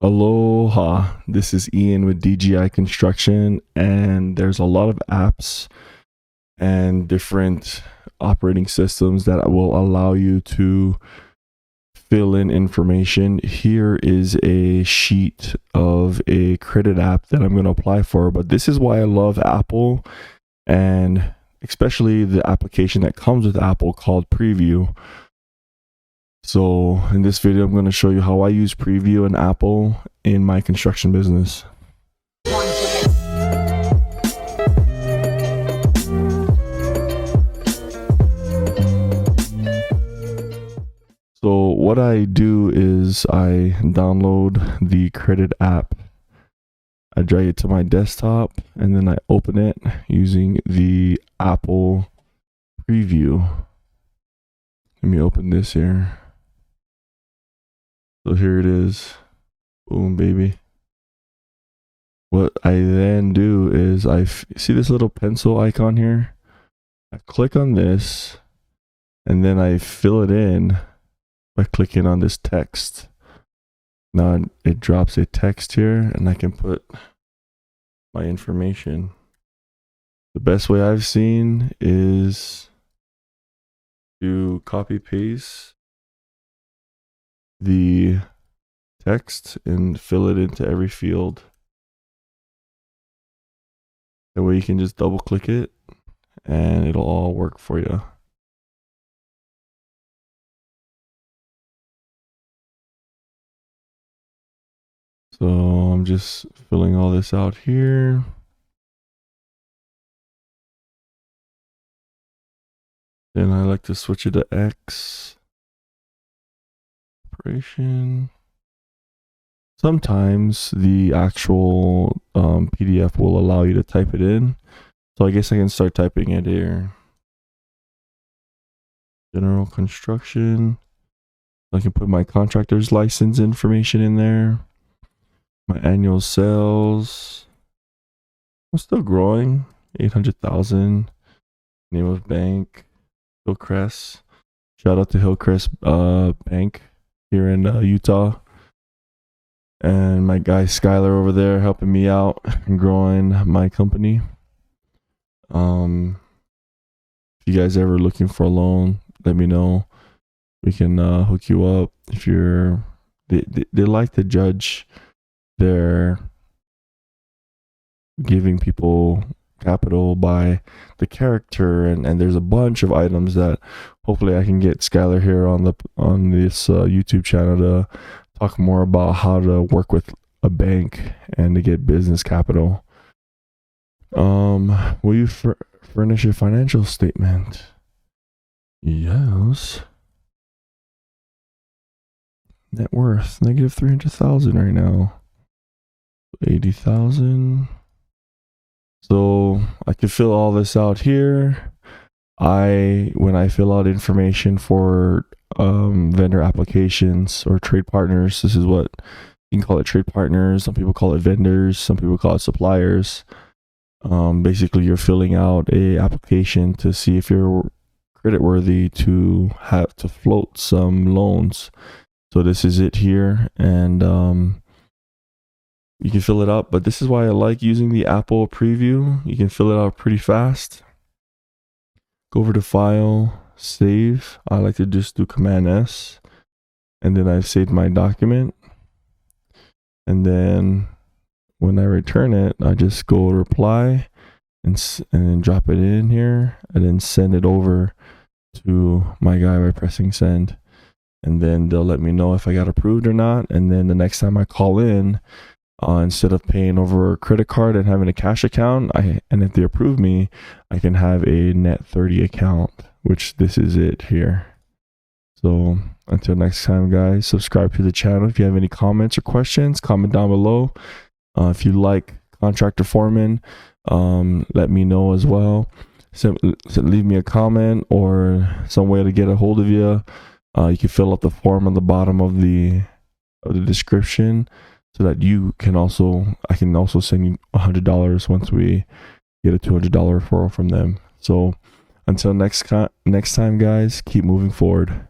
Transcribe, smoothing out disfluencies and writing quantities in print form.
Aloha, this is Ian with DGI Construction, and there's a lot of apps and different operating systems that will allow you to fill in information. Here is a sheet of a credit app that I'm going to apply for, but this is why I love Apple, and especially the application that comes with Apple called Preview. So in this video, I'm going to show you how I use Preview and Apple in my construction business. So what I do is I download the credit app. I drag it to my desktop and then I open it using the Apple Preview. Let me open this here. So here it is. Boom, baby. What I then do is see this little pencil icon here. I click on this and then I fill it in by clicking on this text. Now it drops a text here and I can put my information. The best way I've seen is to copy paste the text and fill it into every field. That way you can just double click it and it'll all work for you. So I'm just filling all this out here. Then I like to switch it to X. Operation. Sometimes the actual PDF will allow you to type it in. So I guess I can start typing it here. General construction. I can put my contractor's license information in there. My annual sales. I'm still growing. 800,000. Name of bank. Hillcrest. Shout out to Hillcrest Bank here in Utah. And my guy Skylar over there helping me out and growing my company. If you guys ever looking for a loan, let me know. We can hook you up. If you're, they like to judge their giving people capital by the character, and there's a bunch of items that hopefully I can get Skylar here on this YouTube channel to talk more about how to work with a bank and to get business capital. Will you furnish a financial statement? Yes. Net worth negative 300,000 right now. 80,000. So I can fill all this out here. When I fill out information for vendor applications or trade partners, this is what you can call it, trade partners. Some people call it vendors. Some people call it suppliers. Basically, you're filling out a application to see if you're creditworthy to have to float some loans. So this is it here, and you can fill it out. But this is why I like using the Apple Preview. You can fill it out pretty fast. Go over to File, Save. I like to just do Command S, and then I've saved my document. And then when I return it, I just go to Reply and then drop it in here, and then send it over to my guy by pressing Send. And then they'll let me know if I got approved or not. And then the next time I call in, instead of paying over a credit card and having a cash account, and if they approve me, I can have a net 30 account, which this is it here. So until next time, guys, subscribe to the channel. If you have any comments or questions, comment down below. If you like contractor foreman, let me know as well. So leave me a comment or some way to get a hold of you. You can fill out the form on the bottom of the description, so that I can also send you $100 once we get a $200 referral from them. So until next time, guys, keep moving forward.